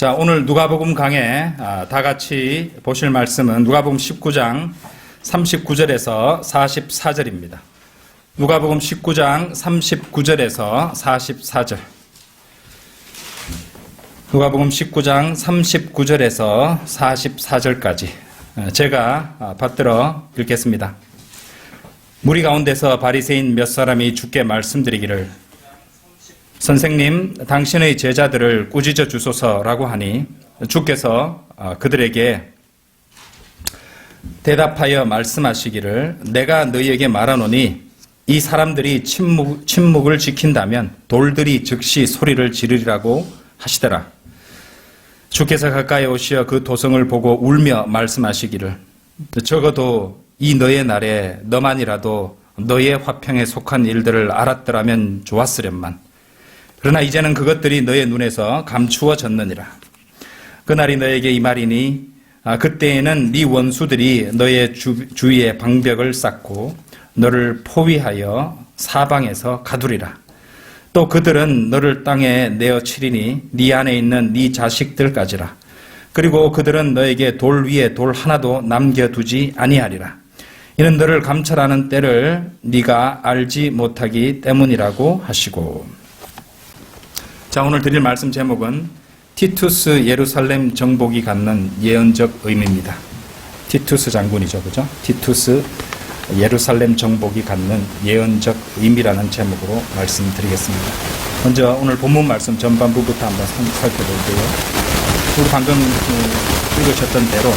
자, 오늘 누가복음 강해 다 같이 보실 말씀은 누가복음 19장 39절에서 44절입니다. 누가복음 19장 39절에서 44절. 누가복음 19장 39절에서 44절까지 제가 받들어 읽겠습니다. 무리 가운데서 바리새인 몇 사람이 주께 말씀드리기를 선생님, 당신의 제자들을 꾸짖어 주소서라고 하니 주께서 그들에게 대답하여 말씀하시기를 내가 너희에게 말하노니 이 사람들이 침묵을 지킨다면 돌들이 즉시 소리를 지르리라고 하시더라. 주께서 가까이 오시어 그 도성을 보고 울며 말씀하시기를 적어도 이 너의 날에 너만이라도 너의 화평에 속한 일들을 알았더라면 좋았으련만 그러나 이제는 그것들이 너의 눈에서 감추어졌느니라. 그날이 너에게 이 말이니 그때에는 네 원수들이 너의 주위에 방벽을 쌓고 너를 포위하여 사방에서 가두리라. 또 그들은 너를 땅에 내어 치리니 네 안에 있는 네 자식들까지라. 그리고 그들은 너에게 돌 위에 돌 하나도 남겨두지 아니하리라. 이는 너를 감찰하는 때를 네가 알지 못하기 때문이라고 하시고. 자, 오늘 드릴 말씀 제목은 티투스 예루살렘 정복이 갖는 예언적 의미입니다. 티투스 장군이죠, 그죠? 티투스 예루살렘 정복이 갖는 예언적 의미라는 제목으로 말씀드리겠습니다. 먼저 오늘 본문 말씀 전반부부터 한번 살펴볼게요. 우리 방금 읽으셨던 대로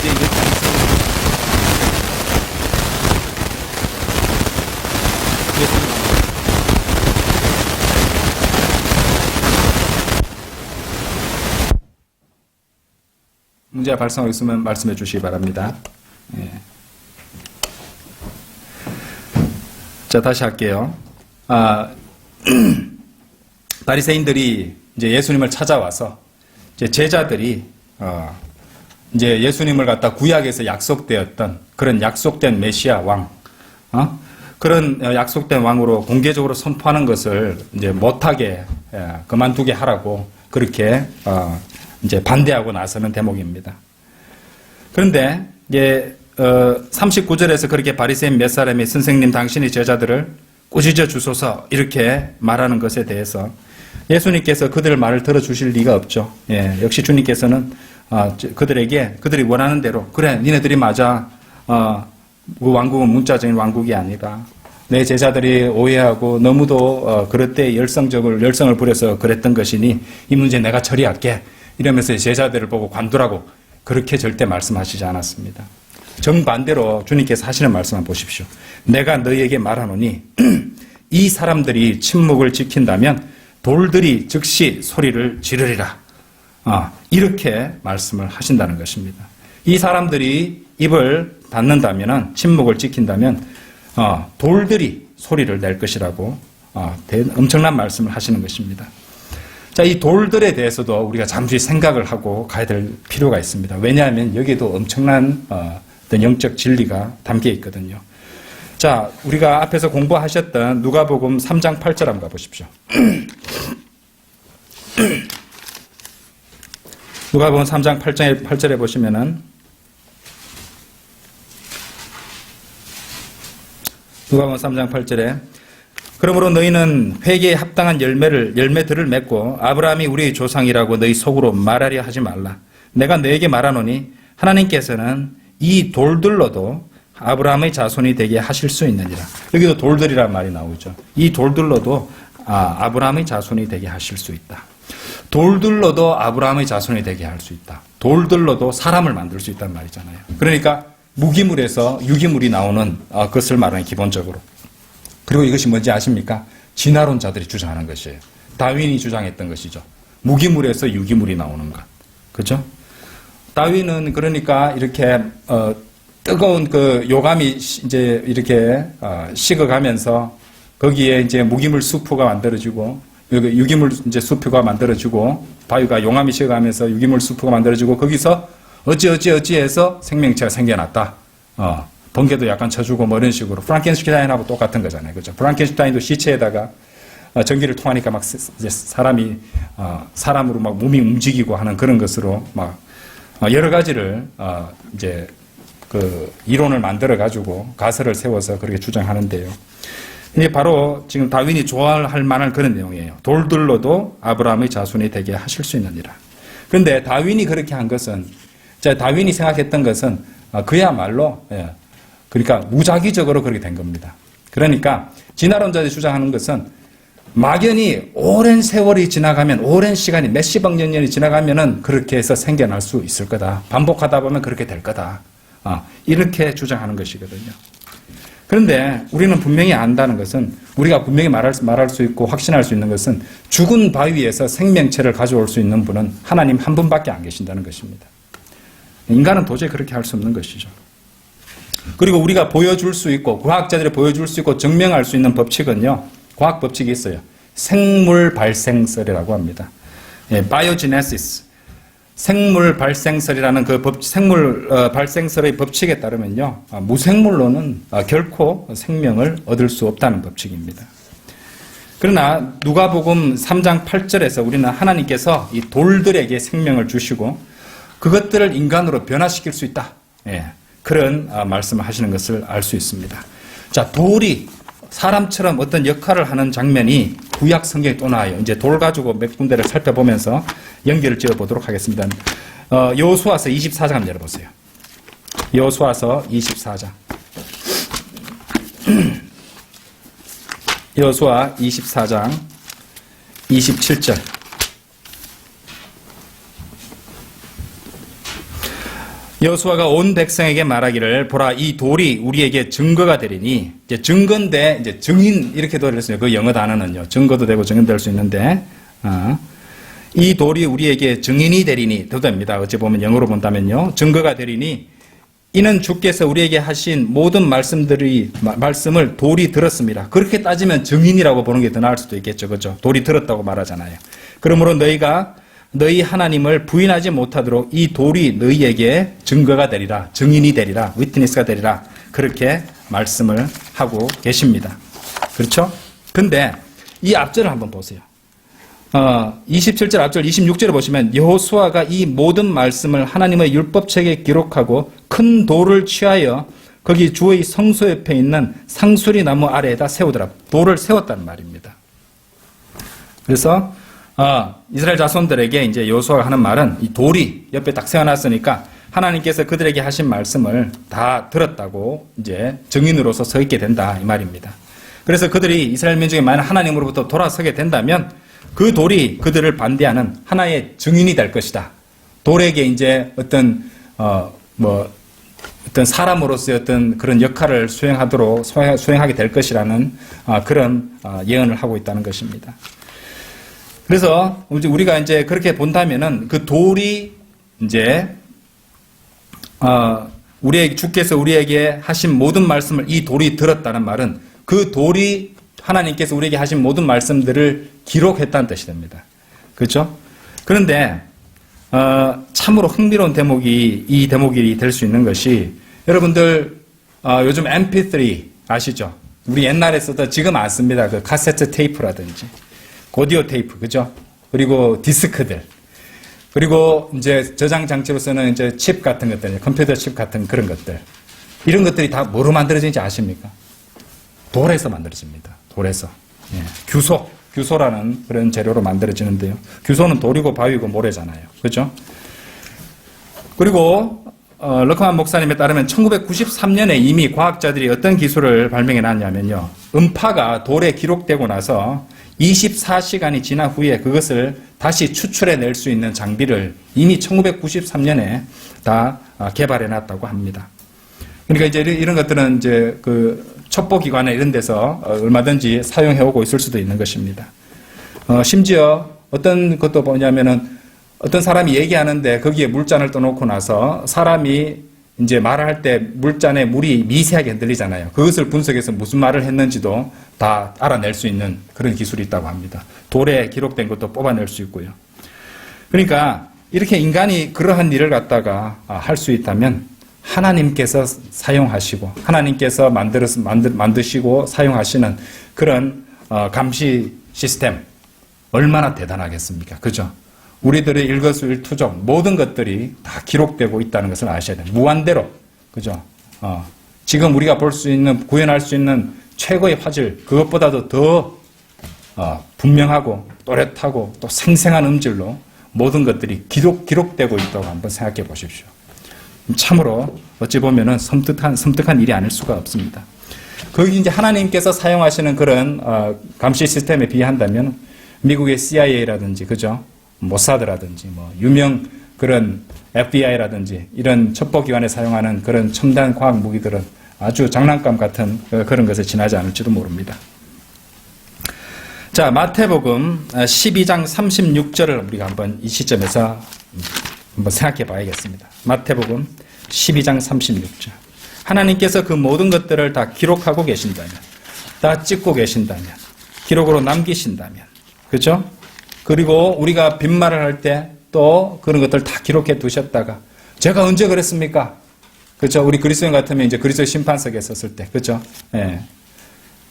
이제 문제가 발생하고 있으면 말씀해 주시기 바랍니다. 예. 자, 다시 할게요. 바리새인들이 이제 예수님을 찾아와서 이제 제자들이 이제 예수님을 갖다 구약에서 약속되었던 그런 약속된 메시아 왕, 그런 약속된 왕으로 공개적으로 선포하는 것을 이제 못하게 그만두게 하라고 그렇게 이제 반대하고 나서는 대목입니다. 그런데 이제 39절에서 그렇게 바리새인 몇 사람이 선생님 당신의 제자들을 꾸짖어 주소서 이렇게 말하는 것에 대해서 예수님께서 그들 말을 들어주실 리가 없죠. 예, 역시 주님께서는 그들에게 그들이 원하는 대로 그래 니네들이 맞아. 그 왕국은 문자적인 왕국이 아니라 내 제자들이 오해하고 너무도 그럴 때 열성을 부려서 그랬던 것이니 이 문제 내가 처리할게. 이러면서 제자들을 보고 관두라고 그렇게 절대 말씀하시지 않았습니다. 정반대로 주님께서 하시는 말씀을 보십시오. 내가 너희에게 말하노니 이 사람들이 침묵을 지킨다면 돌들이 즉시 소리를 지르리라. 이렇게 말씀을 하신다는 것입니다. 이 사람들이 입을 닫는다면 침묵을 지킨다면 돌들이 소리를 낼 것이라고 엄청난 말씀을 하시는 것입니다. 자, 이 돌들에 대해서도 우리가 잠시 생각을 하고 가야 될 필요가 있습니다. 왜냐하면 여기에도 엄청난 어떤 영적 진리가 담겨 있거든요. 자, 우리가 앞에서 공부하셨던 누가복음 3장 8절 한번 가보십시오. 누가복음 3장 8절에 보시면은 누가복음 3장 8절에 그러므로 너희는 회개에 합당한 열매들을 맺고 아브라함이 우리의 조상이라고 너희 속으로 말하려 하지 말라. 내가 너에게 말하노니 하나님께서는 이 돌들로도 아브라함의 자손이 되게 하실 수 있느니라. 여기도 돌들이란 말이 나오죠. 이 돌들로도 아브라함의 자손이 되게 하실 수 있다. 돌들로도 아브라함의 자손이 되게 할 수 있다. 돌들로도 사람을 만들 수 있다는 말이잖아요. 그러니까 무기물에서 유기물이 나오는 것을 말하는 기본적으로. 그리고 이것이 뭔지 아십니까? 진화론자들이 주장하는 것이에요. 다윈이 주장했던 것이죠. 무기물에서 유기물이 나오는 것. 그죠? 다윈은 그러니까 이렇게, 뜨거운 그 요감이 이제 이렇게, 식어가면서 거기에 이제 무기물 수프가 만들어지고, 유기물 이제 수프가 만들어지고, 바위가 용암이 식어가면서 유기물 수프가 만들어지고, 거기서 어찌해서 생명체가 생겨났다. 번개도 약간 쳐주고 뭐 이런 식으로 프랑켄슈타인하고 똑같은 거잖아요. 그죠? 프랑켄슈타인도 시체에다가 전기를 통하니까 막 이제 사람으로 막 몸이 움직이고 하는 그런 것으로 막 여러 가지를 이제 그 이론을 만들어 가지고 가설을 세워서 그렇게 주장하는데요. 이게 바로 지금 다윈이 좋아할 만한 그런 내용이에요. 돌들로도 아브라함의 자손이 되게 하실 수 있느니라. 그런데 다윈이 그렇게 한 것은, 다윈이 생각했던 것은 그야말로, 그러니까 무작위적으로 그렇게 된 겁니다. 그러니까 진화론자들이 주장하는 것은 막연히 오랜 세월이 지나가면, 오랜 시간이 몇십억 년이 지나가면은 그렇게 해서 생겨날 수 있을 거다. 반복하다 보면 그렇게 될 거다. 이렇게 주장하는 것이거든요. 그런데 우리는 분명히 안다는 것은, 우리가 분명히 말할 수 있고 확신할 수 있는 것은 죽은 바위에서 생명체를 가져올 수 있는 분은 하나님 한 분밖에 안 계신다는 것입니다. 인간은 도저히 그렇게 할 수 없는 것이죠. 그리고 우리가 보여줄 수 있고, 과학자들이 보여줄 수 있고 증명할 수 있는 법칙은요, 과학 법칙이 있어요. 생물 발생설이라고 합니다. 바이오지네시스. 생물 발생설이라는 그 생물 발생설의 법칙에 따르면요, 무생물로는 결코 생명을 얻을 수 없다는 법칙입니다. 그러나 누가복음 3장 8절에서 우리는 하나님께서 이 돌들에게 생명을 주시고 그것들을 인간으로 변화시킬 수 있다. 그런 말씀을 하시는 것을 알 수 있습니다. 자, 돌이 사람처럼 어떤 역할을 하는 장면이 구약 성경에 또 나와요. 이제 돌 가지고 몇 군데를 살펴보면서 연결을 지어 보도록 하겠습니다. 여호수아서 24장 한번 열어보세요. 여호수아서 24장. 여호수아 24장 27절. 여호수아가 온 백성에게 말하기를, 보라, 이 돌이 우리에게 증거가 되리니, 이제 증거인데, 이제 증인, 이렇게도 했어요. 그 영어 단어는요. 증거도 되고 증인될 수 있는데, 이 돌이 우리에게 증인이 되리니, 더 됩니다. 어찌 보면 영어로 본다면요. 증거가 되리니, 이는 주께서 우리에게 하신 모든 말씀을 돌이 들었습니다. 그렇게 따지면 증인이라고 보는 게 더 나을 수도 있겠죠. 그죠? 돌이 들었다고 말하잖아요. 그러므로 너희가 너희 하나님을 부인하지 못하도록 이 돌이 너희에게 증거가 되리라, 증인이 되리라, 위트니스가 되리라, 그렇게 말씀을 하고 계십니다. 그렇죠? 근데 이 앞절을 한번 보세요. 27절 앞절 26절을 보시면 여호수아가 이 모든 말씀을 하나님의 율법책에 기록하고 큰 돌을 취하여 거기 주의 성소 옆에 있는 상수리 나무 아래에다 세우더라. 돌을 세웠다는 말입니다. 그래서 이스라엘 자손들에게 이제 여호수아가 하는 말은, 이 돌이 옆에 딱 세워놨으니까 하나님께서 그들에게 하신 말씀을 다 들었다고 이제 증인으로서 서 있게 된다, 이 말입니다. 그래서 그들이 이스라엘 민족이 만약 하나님으로부터 돌아서게 된다면 그 돌이 그들을 반대하는 하나의 증인이 될 것이다. 돌에게 이제 어떤 사람으로서의 어떤 그런 역할을 수행하게 될 것이라는 그런 예언을 하고 있다는 것입니다. 그래서 우리가 이제 그렇게 본다면은 그 돌이 이제 주께서 우리에게 하신 모든 말씀을 이 돌이 들었다는 말은 그 돌이 하나님께서 우리에게 하신 모든 말씀들을 기록했다는 뜻이 됩니다. 그렇죠? 그런데 참으로 흥미로운 이 대목이 될 수 있는 것이, 여러분들 요즘 MP3 아시죠? 우리 옛날에 쓰던, 지금 안 씁니다. 그 카세트 테이프라든지 오디오 테이프, 그죠? 그리고 디스크들, 그리고 이제 저장 장치로서는 이제 칩 같은 것들, 컴퓨터 칩 같은 그런 것들, 이런 것들이 다 뭐로 만들어지는지 아십니까? 돌에서 만들어집니다. 돌에서. 규소라는 그런 재료로 만들어지는데요. 규소는 돌이고 바위고 모래잖아요. 그죠? 그리고 럭커만 목사님에 따르면 1993년에 이미 과학자들이 어떤 기술을 발명해 놨냐면요, 음파가 돌에 기록되고 나서 24시간이 지난 후에 그것을 다시 추출해 낼 수 있는 장비를 이미 1993년에 다 개발해 놨다고 합니다. 그러니까 이제 이런 것들은 이제 그 첩보기관에 이런 데서 얼마든지 사용해 오고 있을 수도 있는 것입니다. 심지어 어떤 것도 뭐냐면은, 어떤 사람이 얘기하는데 거기에 물잔을 떠놓고 나서 사람이 이제 말을 할 때 물잔에 물이 미세하게 흔들리잖아요. 그것을 분석해서 무슨 말을 했는지도 다 알아낼 수 있는 그런 기술이 있다고 합니다. 돌에 기록된 것도 뽑아낼 수 있고요. 그러니까 이렇게 인간이 그러한 일을 갖다가 할 수 있다면 하나님께서 사용하시고 하나님께서 만드시고 사용하시는 그런 감시 시스템 얼마나 대단하겠습니까? 그죠? 우리들의 일거수일투족 모든 것들이 다 기록되고 있다는 것을 아셔야 돼요. 무한대로. 그죠? 지금 우리가 볼 수 있는, 구현할 수 있는 최고의 화질, 그것보다도 더 분명하고 또렷하고 또 생생한 음질로 모든 것들이 기록되고 있다고 한번 생각해 보십시오. 참으로 어찌 보면은 섬뜩한 일이 아닐 수가 없습니다. 거기 이제 하나님께서 사용하시는 그런 감시 시스템에 비한다면 미국의 CIA라든지 그죠? 모사드라든지 뭐 유명 그런 FBI라든지 이런 첩보기관에 사용하는 그런 첨단 과학 무기들은 아주 장난감 같은 그런 것에 지나지 않을지도 모릅니다. 자, 마태복음 12장 36절을 우리가 한번 이 시점에서 한번 생각해 봐야겠습니다. 마태복음 12장 36절. 하나님께서 그 모든 것들을 다 기록하고 계신다면, 다 찍고 계신다면, 기록으로 남기신다면, 그죠? 그리고 우리가 빈말을 할 때 또 그런 것들 다 기록해 두셨다가, 제가 언제 그랬습니까? 그죠? 우리 그리스도인 같으면 이제 그리스도 심판석에 섰을 때, 그죠? 예.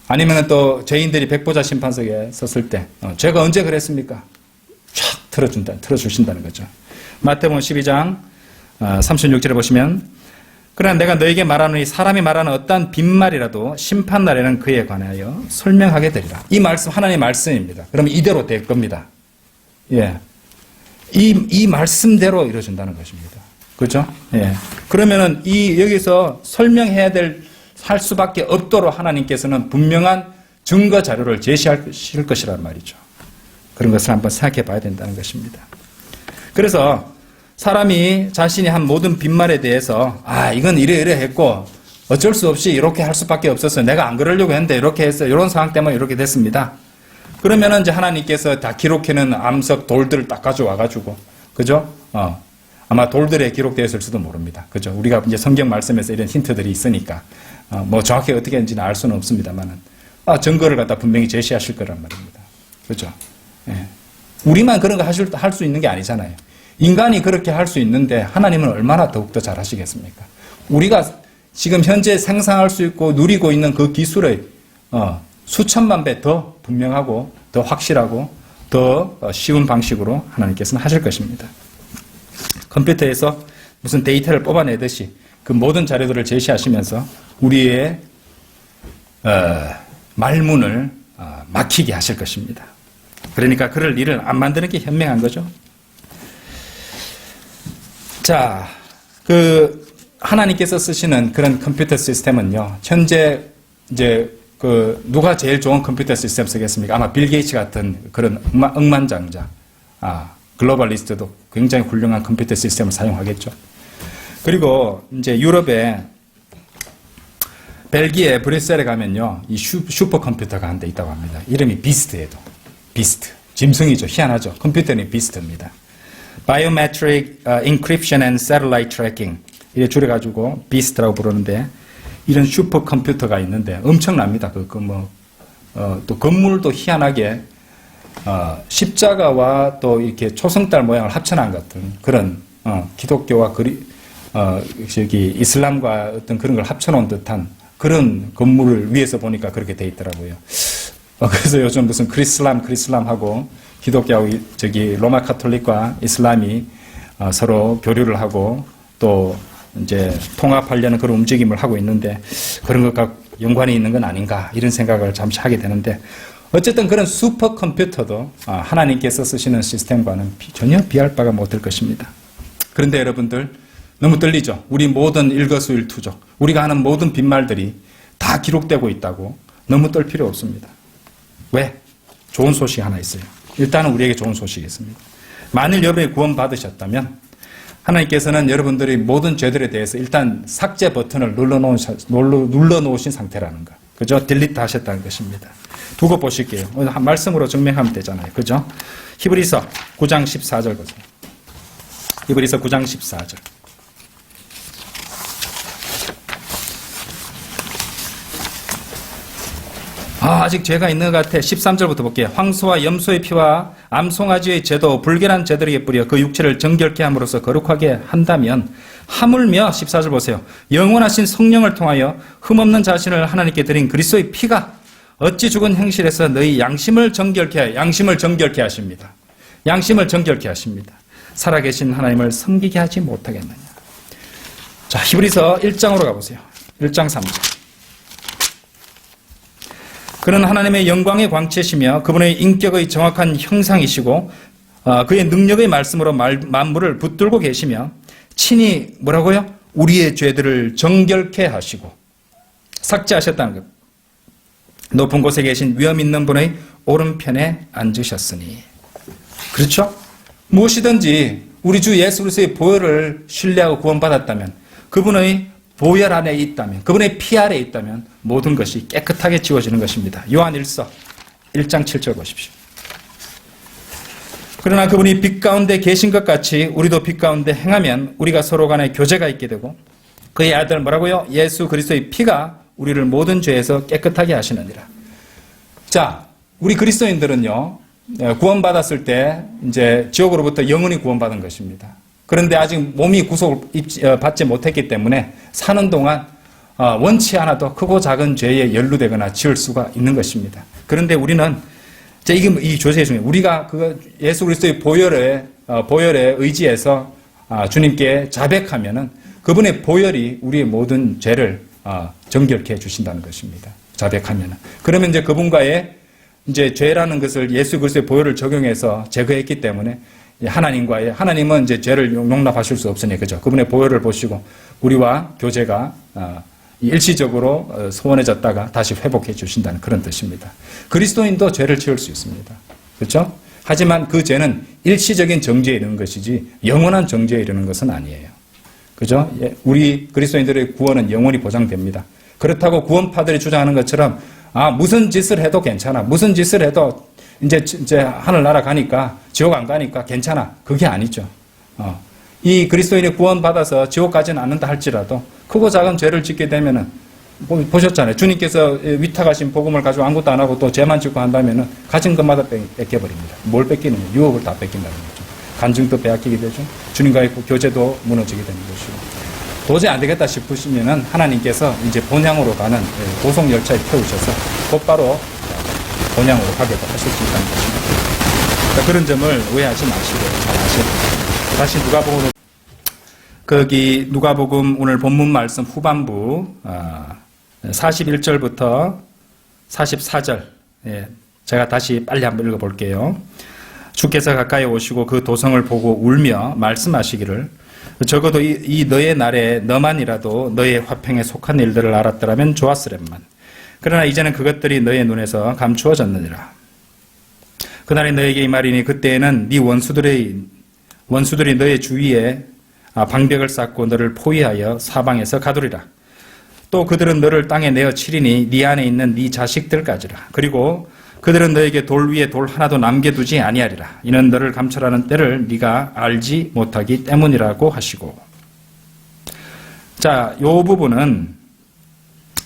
아니면 또 죄인들이 백보자 심판석에 섰을 때, 제가 언제 그랬습니까? 촥 틀어주신다는 거죠. 마태복음 12장 36절에 보시면, 그러나 내가 너에게 말하노니 사람이 말하는 어떠한 빈말이라도 심판날에는 그에 관하여 설명하게 되리라. 이 말씀 하나님의 말씀입니다. 그러면 이대로 될 겁니다. 예, 이 말씀대로 이루어진다는 것입니다. 그렇죠? 예. 그러면은 여기서 설명해야 할 수밖에 없도록 하나님께서는 분명한 증거 자료를 제시하실 것이란 말이죠. 그런 것을 한번 생각해 봐야 된다는 것입니다. 그래서 사람이 자신이 한 모든 빈말에 대해서 이건 이래 했고 어쩔 수 없이 이렇게 할 수밖에 없었어요. 내가 안 그러려고 했는데 이렇게 했어요. 이런 상황 때문에 이렇게 됐습니다. 그러면은 이제 하나님께서 다 기록해놓은 암석 돌들을 딱 가져와가지고, 그죠? 아마 돌들에 기록되어 있을지도 모릅니다. 그죠? 우리가 이제 성경 말씀에서 이런 힌트들이 있으니까, 뭐 정확히 어떻게 했는지는 알 수는 없습니다만은, 증거를 갖다 분명히 제시하실 거란 말입니다. 그죠? 예. 우리만 그런 거 할 수 있는 게 아니잖아요. 인간이 그렇게 할 수 있는데 하나님은 얼마나 더욱더 잘 하시겠습니까? 우리가 지금 현재 생산할 수 있고 누리고 있는 그 기술의 수천만 배 더 분명하고 더 확실하고 더 쉬운 방식으로 하나님께서는 하실 것입니다. 컴퓨터에서 무슨 데이터를 뽑아내듯이 그 모든 자료들을 제시하시면서 우리의 말문을 막히게 하실 것입니다. 그러니까 그럴 일을 안 만드는 게 현명한 거죠. 자, 하나님께서 쓰시는 그런 컴퓨터 시스템은요, 현재 이제 누가 제일 좋은 컴퓨터 시스템 쓰겠습니까? 아마 빌 게이츠 같은 그런 억만장자, 글로벌리스트도 굉장히 훌륭한 컴퓨터 시스템을 사용하겠죠. 그리고 이제 유럽의 벨기에 브뤼셀에 가면요, 이 슈퍼컴퓨터가 한 대 있다고 합니다. 이름이 비스트예요. 비스트. 짐승이죠. 희한하죠. 컴퓨터는 비스트입니다. Biometric Encryption and Satellite Tracking. 이래 줄여가지고 비스트라고 부르는데, 이런 슈퍼컴퓨터가 있는데 엄청납니다. 또 건물도 희한하게 십자가와 또 이렇게 초승달 모양을 합쳐놓은 같은 그런 기독교와 이슬람과 어떤 그런 걸 합쳐놓은 듯한 그런 건물을 위에서 보니까 그렇게 돼 있더라고요. 그래서 요즘 무슨 크리슬람하고 기독교하고 로마 카톨릭과 이슬람이 서로 교류를 하고 또 이제 통합하려는 그런 움직임을 하고 있는데 그런 것과 연관이 있는 건 아닌가 이런 생각을 잠시 하게 되는데 어쨌든 그런 슈퍼컴퓨터도 하나님께서 쓰시는 시스템과는 전혀 비할 바가 못될 것입니다. 그런데 여러분들 너무 떨리죠? 우리 모든 일거수일투족 우리가 하는 모든 빈말들이 다 기록되고 있다고 너무 떨 필요 없습니다. 왜? 좋은 소식 하나 있어요. 일단은 우리에게 좋은 소식이 있습니다. 만일 여러분이 구원 받으셨다면 하나님께서는 여러분들이 모든 죄들에 대해서 일단 삭제 버튼을 눌러놓으신 상태라는 거. 그죠? 딜리트 하셨다는 것입니다. 두고 보실게요. 말씀으로 증명하면 되잖아요. 그죠? 히브리서 9장 14절 보세요. 히브리서 9장 14절. 아직 죄가 있는 것 같아. 13절부터 볼게요. 황소와 염소의 피와 암송아지의 제도, 불결한 제들에게 뿌려 그 육체를 정결케 함으로써 거룩하게 한다면 하물며 14절 보세요. 영원하신 성령을 통하여 흠없는 자신을 하나님께 드린 그리스도의 피가 어찌 죽은 행실에서 너희 양심을 정결케 하십니다. 양심을 정결케 하십니다. 살아계신 하나님을 섬기게 하지 못하겠느냐. 자, 히브리서 1장으로 가보세요. 1장 3절. 그는 하나님의 영광의 광채시며 그분의 인격의 정확한 형상이시고 그의 능력의 말씀으로 만물을 붙들고 계시며 친히 뭐라고요? 우리의 죄들을 정결케 하시고 삭제하셨다는 것. 높은 곳에 계신 위엄 있는 분의 오른편에 앉으셨으니. 그렇죠? 무엇이든지 우리 주 예수 그리스도의 보혈을 신뢰하고 구원받았다면, 그분의 보혈 안에 있다면, 그분의 피 아래에 있다면 모든 것이 깨끗하게 지워지는 것입니다. 요한 1서 1장 7절 보십시오. 그러나 그분이 빛 가운데 계신 것 같이 우리도 빛 가운데 행하면 우리가 서로 간에 교제가 있게 되고 그의 아들 뭐라고요? 예수 그리스도의 피가 우리를 모든 죄에서 깨끗하게 하시느니라. 자, 우리 그리스도인들은요, 구원받았을 때 이제 지옥으로부터 영원히 구원받은 것입니다. 그런데 아직 몸이 구속을 받지 못했기 때문에 사는 동안 원치 않아도 크고 작은 죄에 연루되거나 지을 수가 있는 것입니다. 그런데 우리는 이게 이 조세 중에 우리가 그 예수 그리스도의 보혈에 의지해서 주님께 자백하면은 그분의 보혈이 우리의 모든 죄를 정결케 해 주신다는 것입니다. 자백하면은. 그러면 이제 그분과의 이제 죄라는 것을 예수 그리스도의 보혈을 적용해서 제거했기 때문에 하나님은 이제 죄를 용납하실 수 없으니, 그죠? 그분의 보혈을 보시고 우리와 교제가 일시적으로 소원해졌다가 다시 회복해 주신다는 그런 뜻입니다. 그리스도인도 죄를 지을 수 있습니다. 그렇죠? 하지만 그 죄는 일시적인 정죄에 이르는 것이지 영원한 정죄에 이르는 것은 아니에요. 그죠? 우리 그리스도인들의 구원은 영원히 보장됩니다. 그렇다고 구원파들이 주장하는 것처럼 무슨 짓을 해도 괜찮아. 무슨 짓을 해도 이제 하늘나라 가니까, 지옥 안 가니까 괜찮아. 그게 아니죠. 이 그리스도인이 구원받아서 지옥 가지는 않는다 할지라도 크고 작은 죄를 짓게 되면은, 보셨잖아요. 주님께서 위탁하신 복음을 가지고 아무것도 안 하고 또 죄만 짓고 한다면은 가진 것마다 뺏겨버립니다. 뭘 뺏기느냐? 유업을 다 뺏긴다는 거죠. 간증도 빼앗기게 되죠. 주님과의 교제도 무너지게 되는 것이고. 도저히 안 되겠다 싶으시면은 하나님께서 이제 본향으로 가는 고속 열차에 태우셔서 곧바로 본향으로 가게도 하실 수 있다는 것입니다. 그러니까 그런 점을 오해하지 마시고 잘 아셔야 됩니다. 다시 누가복음으로, 거기 누가복음 오늘 본문 말씀 후반부 41절부터 44절, 제가 다시 빨리 한번 읽어볼게요. 주께서 가까이 오시고 그 도성을 보고 울며 말씀하시기를, 적어도 이 너의 날에 너만이라도 너의 화평에 속한 일들을 알았더라면 좋았으련만. 그러나 이제는 그것들이 너의 눈에서 감추어졌느니라. 그날에 너에게 이 말이니 그때에는 네 원수들이 너의 주위에 방벽을 쌓고 너를 포위하여 사방에서 가두리라. 또 그들은 너를 땅에 내어 치리니 네 안에 있는 네 자식들까지라. 그리고 그들은 너에게 돌 위에 돌 하나도 남겨두지 아니하리라. 이는 너를 감찰하는 때를 네가 알지 못하기 때문이라고 하시고. 자, 요 부분은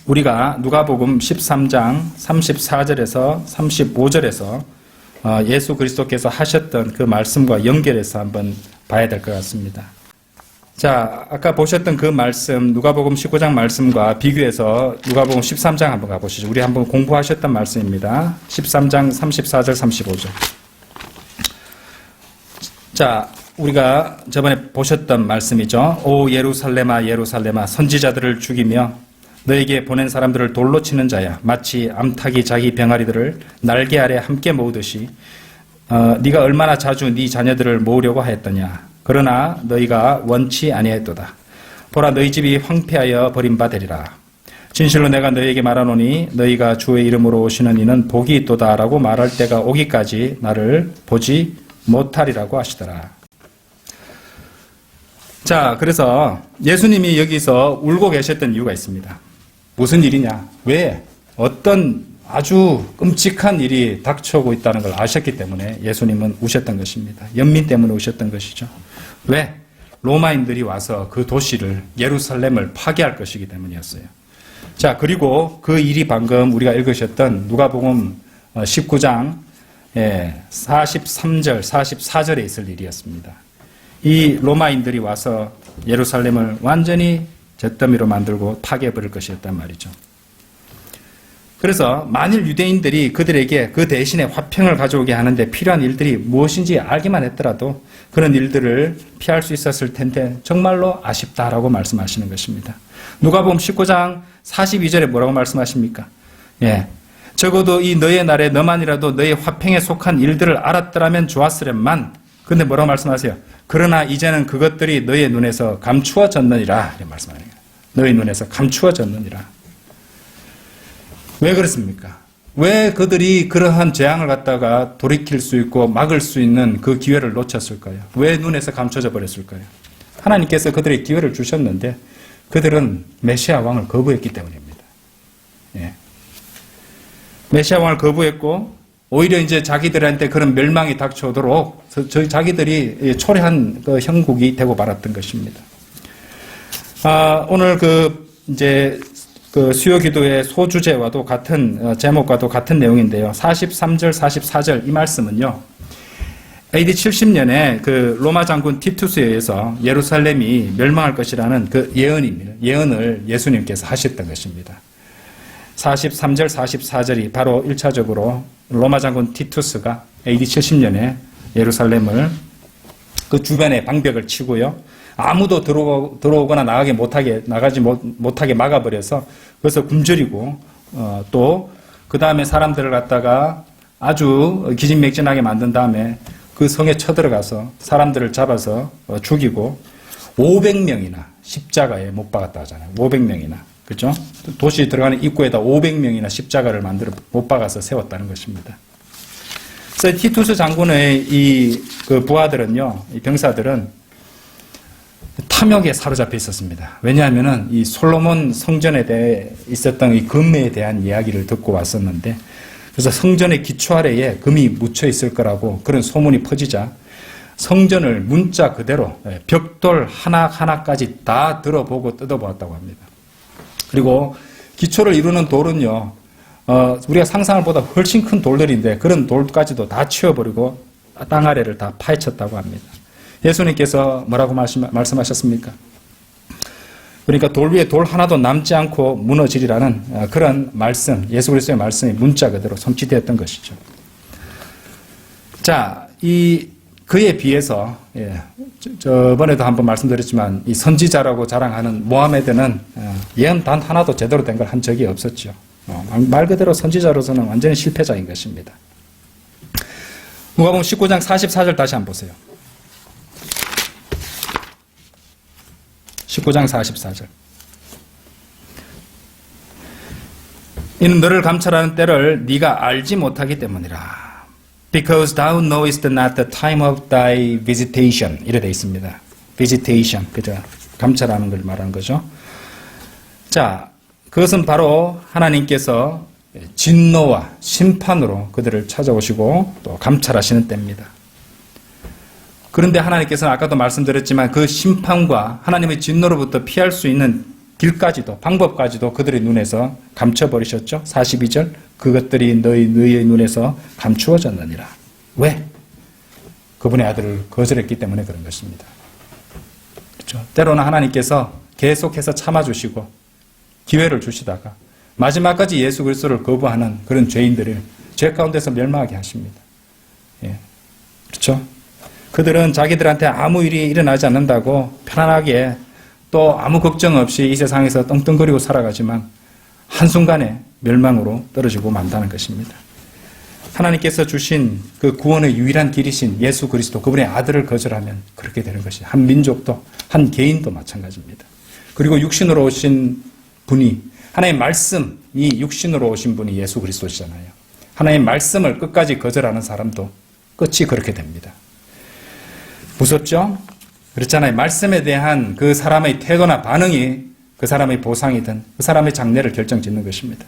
우리가 누가복음 13장 34절에서 35절에서 예수 그리스도께서 하셨던 그 말씀과 연결해서 한번 봐야 될 것 같습니다. 자, 아까 보셨던 그 말씀, 누가복음 19장 말씀과 비교해서 누가복음 13장 한번 가보시죠. 우리 한번 공부하셨던 말씀입니다. 13장 34절, 35절. 자, 우리가 저번에 보셨던 말씀이죠. 오 예루살렘아 예루살렘아 선지자들을 죽이며 너에게 보낸 사람들을 돌로 치는 자야. 마치 암탉이 자기 병아리들을 날개 아래 함께 모으듯이 네가 얼마나 자주 네 자녀들을 모으려고 하였더냐. 그러나 너희가 원치 아니하였도다. 보라 너희 집이 황폐하여 버림받으리라. 진실로 내가 너희에게 말하노니 너희가 주의 이름으로 오시는 이는 복이 있도다라고 말할 때가 오기까지 나를 보지 못하리라고 하시더라. 자, 그래서 예수님이 여기서 울고 계셨던 이유가 있습니다. 무슨 일이냐? 왜? 어떤 아주 끔찍한 일이 닥쳐오고 있다는 걸 아셨기 때문에 예수님은 우셨던 것입니다. 연민 때문에 우셨던 것이죠. 왜? 로마인들이 와서 그 도시를, 예루살렘을 파괴할 것이기 때문이었어요. 자, 그리고 그 일이 방금 우리가 읽으셨던 누가복음 19장 43절, 44절에 있을 일이었습니다. 이 로마인들이 와서 예루살렘을 완전히 잿더미로 만들고 파괴해버릴 것이었단 말이죠. 그래서 만일 유대인들이 그들에게 그 대신에 화평을 가져오게 하는데 필요한 일들이 무엇인지 알기만 했더라도 그런 일들을 피할 수 있었을 텐데 정말로 아쉽다라고 말씀하시는 것입니다. 누가복음 19장 42절에 뭐라고 말씀하십니까? 예. 적어도 이 너의 날에 너만이라도 너의 화평에 속한 일들을 알았더라면 좋았으련만. 근데 뭐라고 말씀하세요? 그러나 이제는 그것들이 너의 눈에서 감추어졌느니라. 이렇게 말씀하는 거예요. 너의 눈에서 감추어졌느니라. 왜 그렇습니까? 왜 그들이 그러한 재앙을 갖다가 돌이킬 수 있고 막을 수 있는 그 기회를 놓쳤을까요? 왜 눈에서 감춰져 버렸을까요? 하나님께서 그들의 기회를 주셨는데 그들은 메시아 왕을 거부했기 때문입니다. 예. 메시아 왕을 거부했고 오히려 이제 자기들한테 그런 멸망이 닥쳐오도록 자기들이 초래한 그 형국이 되고 말았던 것입니다. 오늘 이제 수요 기도의 소주제와도 같은 제목과도 같은 내용인데요. 43절, 44절 이 말씀은요. AD 70년에 그 로마 장군 티투스에 의해서 예루살렘이 멸망할 것이라는 그 예언입니다. 예언을 예수님께서 하셨던 것입니다. 43절, 44절이 바로 1차적으로 로마 장군 티투스가 AD 70년에 예루살렘을 그 주변에 방벽을 치고요. 아무도 들어오거나 나가지 못하게 막아버려서 그래서 굶주리고 또 그 다음에 사람들을 갖다가 아주 기진맥진하게 만든 다음에 그 성에 쳐들어가서 사람들을 잡아서 죽이고 500명이나 십자가에 못 박았다 하잖아요. 500명이나. 그죠? 도시 들어가는 입구에다 500명이나 십자가를 만들어 못 박아서 세웠다는 것입니다. 그래서 티투스 장군의 그 부하들은요, 이 병사들은 탐욕에 사로잡혀 있었습니다. 왜냐하면은 이 솔로몬 성전에 대해 있었던 이 금에 대한 이야기를 듣고 왔었는데, 그래서 성전의 기초 아래에 금이 묻혀 있을 거라고 그런 소문이 퍼지자 성전을 문자 그대로 벽돌 하나하나까지 다 들어보고 뜯어보았다고 합니다. 그리고 기초를 이루는 돌은요, 우리가 상상을 보다 훨씬 큰 돌들인데 그런 돌까지도 다 치워버리고 땅 아래를 다 파헤쳤다고 합니다. 예수님께서 뭐라고 말씀하셨습니까? 그러니까 돌 위에 돌 하나도 남지 않고 무너지리라는 그런 말씀, 예수 그리스도의 말씀이 문자 그대로 성취되었던 것이죠. 자, 그에 비해서, 저번에도 한번 말씀드렸지만, 이 선지자라고 자랑하는 모하메드는 예언 단 하나도 제대로 된 걸 한 적이 없었죠. 말 그대로 선지자로서는 완전히 실패자인 것입니다. 누가복음 19장 44절 다시 한번 보세요. 19장 44절. 이는 너를 감찰하는 때를 네가 알지 못하기 때문이라. Because thou knowest not the time of thy visitation. 이래 되어 있습니다. visitation. 그죠? 감찰하는 걸 말하는 거죠. 자, 그것은 바로 하나님께서 진노와 심판으로 그들을 찾아오시고 또 감찰하시는 때입니다. 그런데 하나님께서는 아까도 말씀드렸지만 그 심판과 하나님의 진노로부터 피할 수 있는 길까지도 방법까지도 그들의 눈에서 감춰버리셨죠. 42절 그것들이 너희의 눈에서 감추어졌느니라. 왜? 그분의 아들을 거절했기 때문에 그런 것입니다. 그렇죠? 때로는 하나님께서 계속해서 참아주시고 기회를 주시다가 마지막까지 예수 그리스도를 거부하는 그런 죄인들을 죄 가운데서 멸망하게 하십니다. 예. 그렇죠? 그들은 자기들한테 아무 일이 일어나지 않는다고 편안하게 또 아무 걱정 없이 이 세상에서 떵떵거리고 살아가지만 한순간에 멸망으로 떨어지고 만다는 것입니다. 하나님께서 주신 그 구원의 유일한 길이신 예수 그리스도 그분의 아들을 거절하면 그렇게 되는 것이 한 민족도 한 개인도 마찬가지입니다. 그리고 육신으로 오신 분이 하나님의 말씀이 육신으로 오신 분이 예수 그리스도시잖아요. 하나님의 말씀을 끝까지 거절하는 사람도 끝이 그렇게 됩니다. 무섭죠? 그렇잖아요. 말씀에 대한 그 사람의 태도나 반응이 그 사람의 보상이든 그 사람의 장래를 결정짓는 것입니다.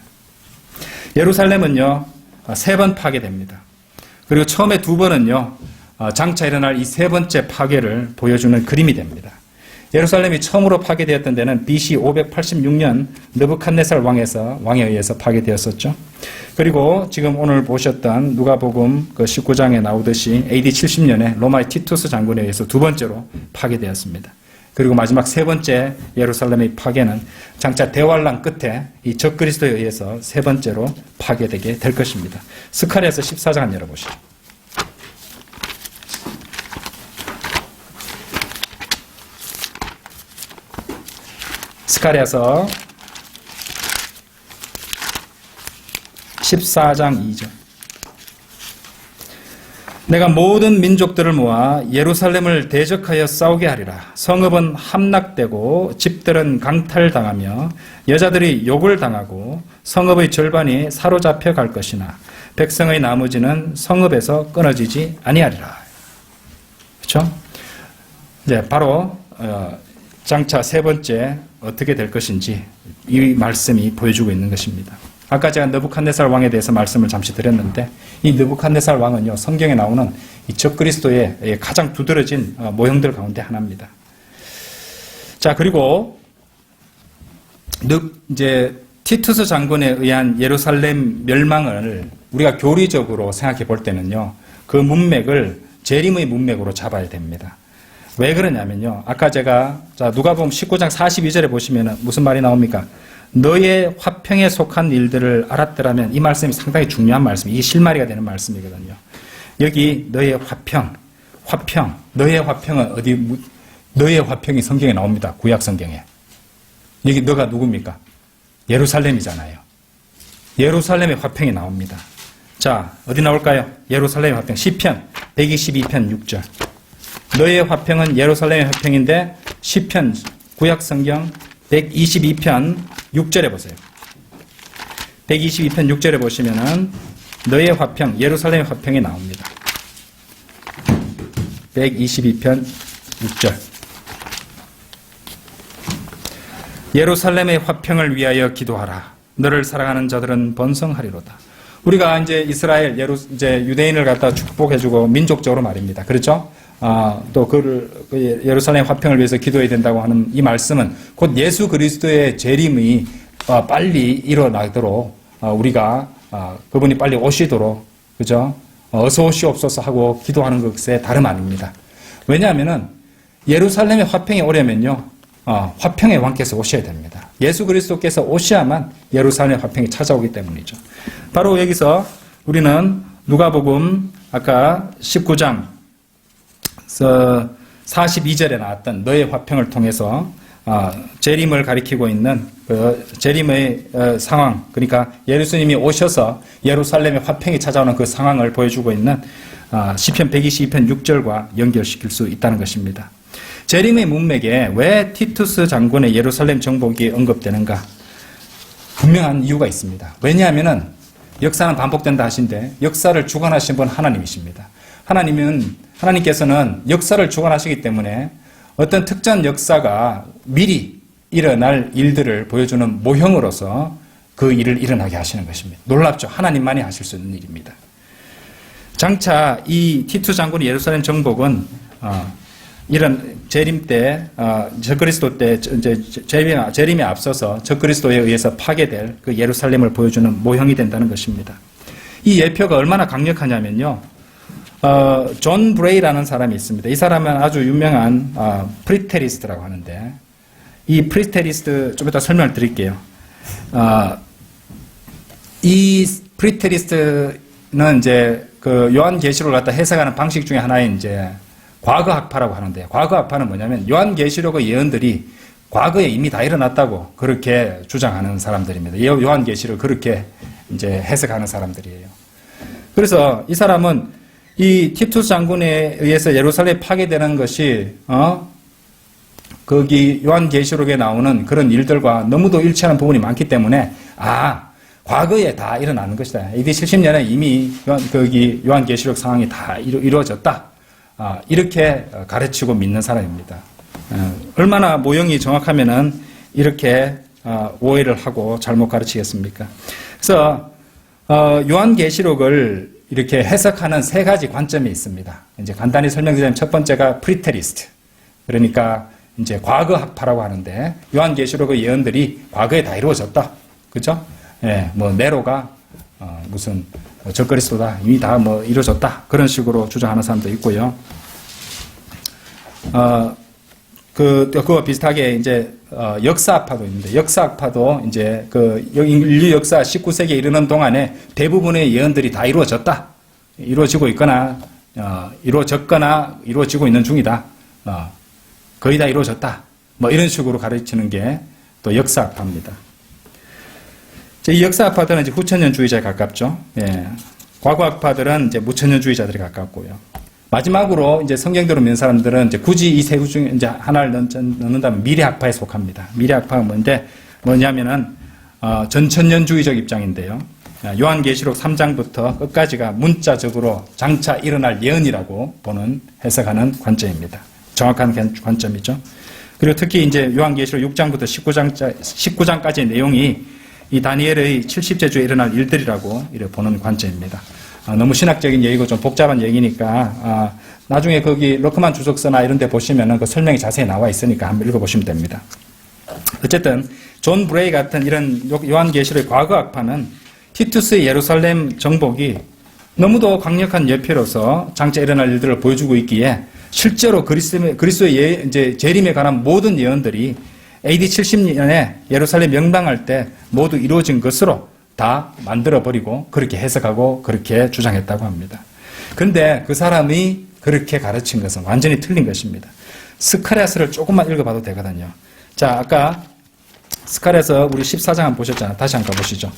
예루살렘은요, 3번 파괴됩니다. 그리고 처음에 2번은요, 장차 일어날 이 3번째 파괴를 보여주는 그림이 됩니다. 예루살렘이 처음으로 파괴되었던 데는 BC 586년 느부갓네살 왕에 의해서 파괴되었었죠. 그리고 지금 오늘 보셨던 누가복음 그 19장에 나오듯이 AD 70년에 로마의 티투스 장군에 의해서 2번째로 파괴되었습니다. 그리고 마지막 세 번째 예루살렘의 파괴는 장차 대환란 끝에 이 적그리스도에 의해서 세 번째로 파괴되게 될 것입니다. 스가랴서 14장 열어보시죠. 스가랴서 14장 2절. 내가 모든 민족들을 모아 예루살렘을 대적하여 싸우게 하리라. 성읍은 함락되고 집들은 강탈당하며 여자들이 욕을 당하고 성읍의 절반이 사로잡혀 갈 것이나 백성의 나머지는 성읍에서 끊어지지 아니하리라. 그렇죠? 이제 바로 장차 세 번째 어떻게 될 것인지 이 말씀이 보여주고 있는 것입니다. 아까 제가 느부갓네살 왕에 대해서 말씀을 잠시 드렸는데 이 느부갓네살 왕은요 성경에 나오는 이 적그리스도의 가장 두드러진 모형들 가운데 하나입니다. 자, 그리고 이제 티투스 장군에 의한 예루살렘 멸망을 우리가 교리적으로 생각해 볼 때는요 그 문맥을 재림의 문맥으로 잡아야 됩니다. 왜 그러냐면요 아까 제가 누가복음 19장 42절에 보시면 무슨 말이 나옵니까? 너의 화평에 속한 일들을 알았더라면, 이 말씀이 상당히 중요한 말씀이에요. 이게 실마리가 되는 말씀이거든요. 여기 너의 화평, 너의 화평은 너의 화평이 성경에 나옵니다. 구약 성경에. 여기 너가 누굽니까? 예루살렘이잖아요. 예루살렘의 화평이 나옵니다. 자, 어디 나올까요? 예루살렘의 화평. 시편 122편 6절. 너의 화평은 예루살렘의 화평인데 시편 구약 성경 122편 6절에 보세요. 122편 6절에 보시면은 너의 화평, 예루살렘의 화평이 나옵니다. 122편 6절. 예루살렘의 화평을 위하여 기도하라. 너를 사랑하는 자들은 번성하리로다. 우리가 이제 이스라엘, 이제 유대인을 갖다 축복해주고 민족적으로 말입니다. 그렇죠? 또 예루살렘 화평을 위해서 기도해야 된다고 하는 이 말씀은 곧 예수 그리스도의 재림이 빨리 일어나도록 우리가 그분이 빨리 오시도록, 그죠? 어서 오시옵소서 하고 기도하는 것에 다름 아닙니다. 왜냐하면은 예루살렘의 화평이 오려면요 화평의 왕께서 오셔야 됩니다. 예수 그리스도께서 오셔야만 예루살렘의 화평이 찾아오기 때문이죠. 바로 여기서 우리는 누가복음 아까 19장 42절에 나왔던 너의 화평을 통해서 재림을 가리키고 있는 그 재림의 상황, 그러니까 예수님이 오셔서 예루살렘의 화평이 찾아오는 그 상황을 보여주고 있는 시편 122편 6절과 연결시킬 수 있다는 것입니다. 재림의 문맥에 왜 티투스 장군의 예루살렘 정복이 언급되는가? 분명한 이유가 있습니다. 왜냐하면은 역사는 반복된다 하신데 역사를 주관하신 분 하나님이십니다. 하나님께서는 역사를 주관하시기 때문에 어떤 특정 역사가 미리 일어날 일들을 보여주는 모형으로서 그 일을 일어나게 하시는 것입니다. 놀랍죠? 하나님만이 하실 수 있는 일입니다. 장차 이 티투 장군의 예루살렘 정복은 이런 재림 때, 적그리스도 때, 이제 재림에 앞서서 적그리스도에 의해서 파괴될 그 예루살렘을 보여주는 모형이 된다는 것입니다. 이 예표가 얼마나 강력하냐면요. 존 브레이라는 사람이 있습니다. 이 사람은 아주 유명한 프리테리스트라고 하는데, 이 프리테리스트 좀 이따 설명을 드릴게요. 이 프리테리스트는 이제 그 요한계시록을 갖다 해석하는 방식 중에 하나인 이제 과거학파라고 하는데, 과거학파는 뭐냐면 요한계시록의 예언들이 과거에 이미 다 일어났다고 그렇게 주장하는 사람들입니다. 요한계시록을 그렇게 이제 해석하는 사람들이에요. 그래서 이 사람은 이 티투스 장군에 의해서 예루살렘이 파괴되는 것이 거기 요한계시록에 나오는 그런 일들과 너무도 일치하는 부분이 많기 때문에 과거에 다 일어나는 것이다. AD 70년에 이미 거기 요한계시록 상황이 다 이루어졌다. 이렇게 가르치고 믿는 사람입니다. 얼마나 모형이 정확하면은 이렇게 오해를 하고 잘못 가르치겠습니까? 그래서 요한계시록을 이렇게 해석하는 세 가지 관점이 있습니다. 이제 간단히 설명드리자면 첫 번째가 프리테리스트. 그러니까 이제 과거학파라고 하는데 요한계시록의 예언들이 과거에 다 이루어졌다. 그죠? 예, 뭐 네로가 무슨 적그리스도다. 이미 다 뭐 이루어졌다. 그런 식으로 주장하는 사람도 있고요. 그와 비슷하게 이제 역사학파도 있는데, 역사학파도 이제 인류 역사 19세기에 이르는 동안에 대부분의 예언들이 다 이루어졌다. 이루어지고 있거나, 이루어졌거나 이루어지고 있는 중이다. 거의 다 이루어졌다. 뭐 이런 식으로 가르치는 게 또 역사학파입니다. 이 역사학파들은 이제 후천년주의자에 가깝죠. 예. 과거학파들은 이제 무천년주의자들이 가깝고요. 마지막으로 이제 성경대로 믿는 사람들은 이제 굳이 이 세 구 중에 이제 하나를 넣는다면 미래학파에 속합니다. 미래학파가 뭐냐면은 전천년주의적 입장인데요. 요한계시록 3장부터 끝까지가 문자적으로 장차 일어날 예언이라고 보는 해석하는 관점입니다. 정확한 관점이죠. 그리고 특히 이제 요한계시록 6장부터 19장까지의 내용이 이 다니엘의 70제 주에 일어날 일들이라고 이렇게 보는 관점입니다. 너무 신학적인 얘기고 좀 복잡한 얘기니까 나중에 거기 러크만 주석서나 이런 데 보시면은 그 설명이 자세히 나와 있으니까 한번 읽어보시면 됩니다. 어쨌든 존 브레이 같은 이런 요한계시록의 과거학파는 티투스의 예루살렘 정복이 너무도 강력한 예표로서 장차 일어날 일들을 보여주고 있기에 실제로 그리스도의 이제 재림에 관한 모든 예언들이 AD 70년에 예루살렘 명당할 때 모두 이루어진 것으로 다 만들어버리고 그렇게 해석하고 그렇게 주장했다고 합니다. 그런데 그 사람이 그렇게 가르친 것은 완전히 틀린 것입니다. 스가랴서를 조금만 읽어봐도 되거든요. 자, 아까 스가랴서 우리 14장 한번 보셨잖아요. 다시 한번 가보시죠.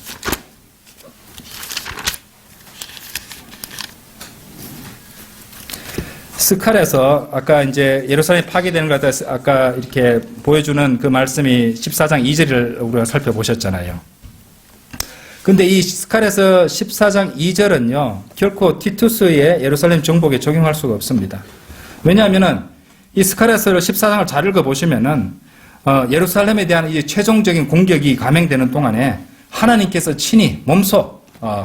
스가랴서 아까 이제 예루살렘이 파괴되는 것 같아서 아까 이렇게 보여주는 그 말씀이 14장 2절을 우리가 살펴보셨잖아요. 근데 이 스가랴서 14장 2절은요, 결코 티투스의 예루살렘 정복에 적용할 수가 없습니다. 왜냐하면은 이 스가랴서를 14장을 잘 읽어보시면은, 예루살렘에 대한 이 최종적인 공격이 감행되는 동안에 하나님께서 친히 몸소,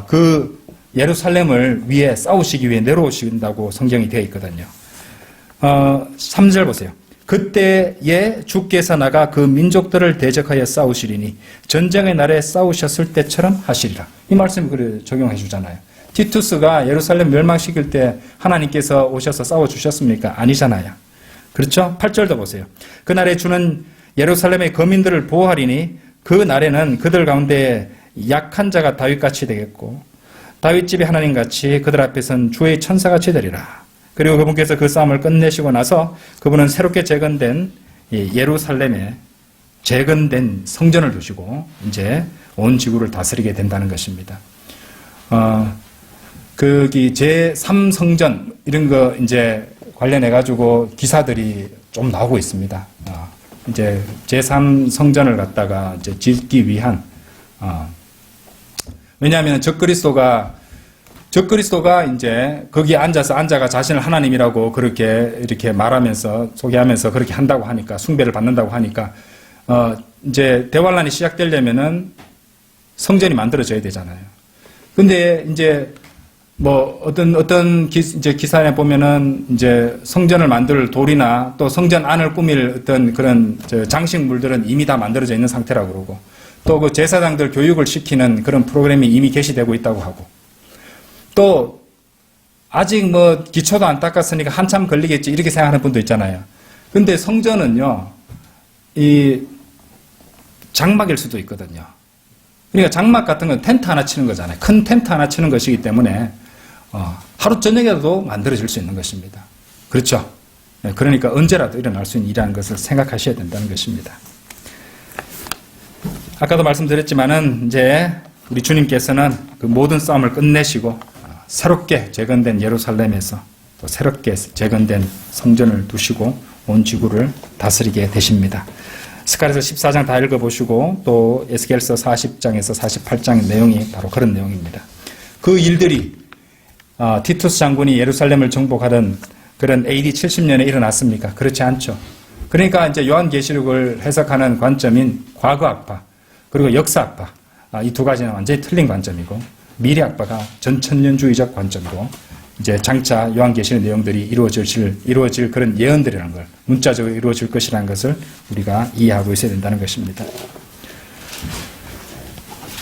그 예루살렘을 위해 싸우시기 위해 내려오신다고 성경이 되어 있거든요. 3절 보세요. 그때에 주께서 나가 그 민족들을 대적하여 싸우시리니 전쟁의 날에 싸우셨을 때처럼 하시리라. 이 말씀을 그래 적용해 주잖아요. 티투스가 예루살렘 멸망시킬 때 하나님께서 오셔서 싸워주셨습니까? 아니잖아요. 그렇죠? 8절도 보세요. 그날에 주는 예루살렘의 거민들을 보호하리니 그 날에는 그들 가운데 약한 자가 다윗같이 되겠고 다윗집의 하나님같이 그들 앞에선 주의 천사같이 되리라. 그리고 그분께서 그 싸움을 끝내시고 나서 그분은 새롭게 재건된 예루살렘에 재건된 성전을 두시고 이제 온 지구를 다스리게 된다는 것입니다. 거기 제3성전 이런 거 이제 관련해 가지고 기사들이 좀 나오고 있습니다. 이제 제3성전을 갖다가 이제 짓기 위한 왜냐하면 적그리스도가 이제 거기에 앉아가 자신을 하나님이라고 그렇게 이렇게 말하면서 소개하면서 그렇게 한다고 하니까 숭배를 받는다고 하니까 이제 대환란이 시작되려면은 성전이 만들어져야 되잖아요. 근데 이제 뭐 어떤 이제 기사에 보면은 이제 성전을 만들 돌이나 또 성전 안을 꾸밀 어떤 그런 장식물들은 이미 다 만들어져 있는 상태라고 그러고 또 그 제사장들 교육을 시키는 그런 프로그램이 이미 게시되고 있다고 하고 또 아직 뭐 기초도 안 닦았으니까 한참 걸리겠지 이렇게 생각하는 분도 있잖아요. 근데 성전은요 이 장막일 수도 있거든요. 그러니까 장막 같은 건 텐트 하나 치는 거잖아요. 큰 텐트 하나 치는 것이기 때문에 하루 저녁에도 만들어질 수 있는 것입니다. 그렇죠? 그러니까 언제라도 일어날 수 있는 일이라는 것을 생각하셔야 된다는 것입니다. 아까도 말씀드렸지만은 이제 우리 주님께서는 그 모든 싸움을 끝내시고 새롭게 재건된 예루살렘에서 또 새롭게 재건된 성전을 두시고 온 지구를 다스리게 되십니다. 스가랴서 14장 다 읽어보시고 또 에스겔서 40장에서 48장 내용이 바로 그런 내용입니다. 그 일들이 티투스 장군이 예루살렘을 정복하던 그런 AD 70년에 일어났습니까? 그렇지 않죠. 그러니까 이제 요한계시록을 해석하는 관점인 과거학파 그리고 역사학파 이 두 가지는 완전히 틀린 관점이고 미래학파가 전천년주의적 관점이고 이제 장차 요한계시록 내용들이 이루어질 그런 예언들이라는 걸 문자적으로 이루어질 것이라는 것을 우리가 이해하고 있어야 된다는 것입니다.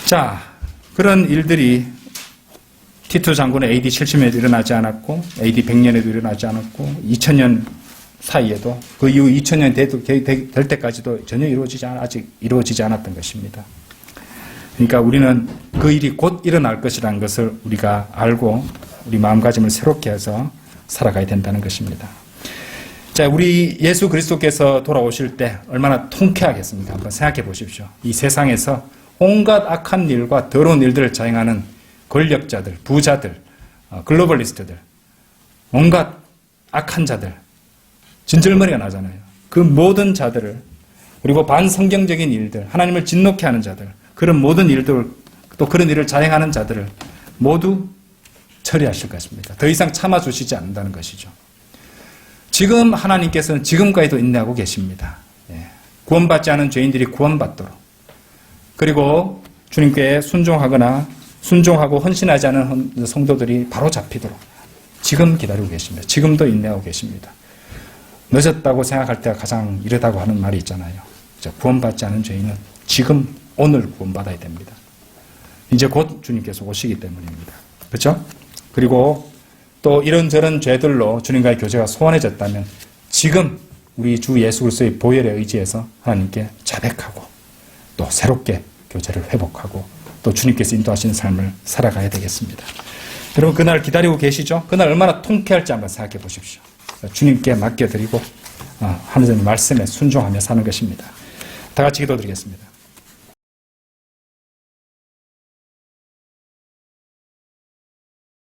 자, 그런 일들이 티투 장군의 AD 70년에도 일어나지 않았고 AD 100년에도 일어나지 않았고 2000년 사이에도 그 이후 2000년 될 때까지도 전혀 아직 이루어지지 않았던 것입니다. 그러니까 우리는 그 일이 곧 일어날 것이라는 것을 우리가 알고 우리 마음가짐을 새롭게 해서 살아가야 된다는 것입니다. 자, 우리 예수 그리스도께서 돌아오실 때 얼마나 통쾌하겠습니까? 한번 생각해 보십시오. 이 세상에서 온갖 악한 일과 더러운 일들을 자행하는 권력자들, 부자들, 글로벌리스트들, 온갖 악한 자들, 진절머리가 나잖아요. 그 모든 자들을, 그리고 반성경적인 일들, 하나님을 진노케 하는 자들, 그런 모든 일들, 또 그런 일을 자행하는 자들을 모두 처리하실 것입니다. 더 이상 참아주시지 않는다는 것이죠. 지금 하나님께서는 지금까지도 인내하고 계십니다. 구원받지 않은 죄인들이 구원받도록, 그리고 주님께 순종하고 헌신하지 않은 성도들이 바로 잡히도록 지금 기다리고 계십니다. 지금도 인내하고 계십니다. 늦었다고 생각할 때가 가장 이르다고 하는 말이 있잖아요. 구원받지 않은 죄인은 지금 오늘 구원받아야 됩니다. 이제 곧 주님께서 오시기 때문입니다. 그렇죠? 그리고 또 이런저런 죄들로 주님과의 교제가 소원해졌다면 지금 우리 주 예수 그리스도의 보혈에 의지해서 하나님께 자백하고 또 새롭게 교제를 회복하고 또 주님께서 인도하시는 삶을 살아가야 되겠습니다. 여러분, 그날 기다리고 계시죠? 그날 얼마나 통쾌할지 한번 생각해 보십시오. 주님께 맡겨드리고 하나님 말씀에 순종하며 사는 것입니다. 다 같이 기도드리겠습니다.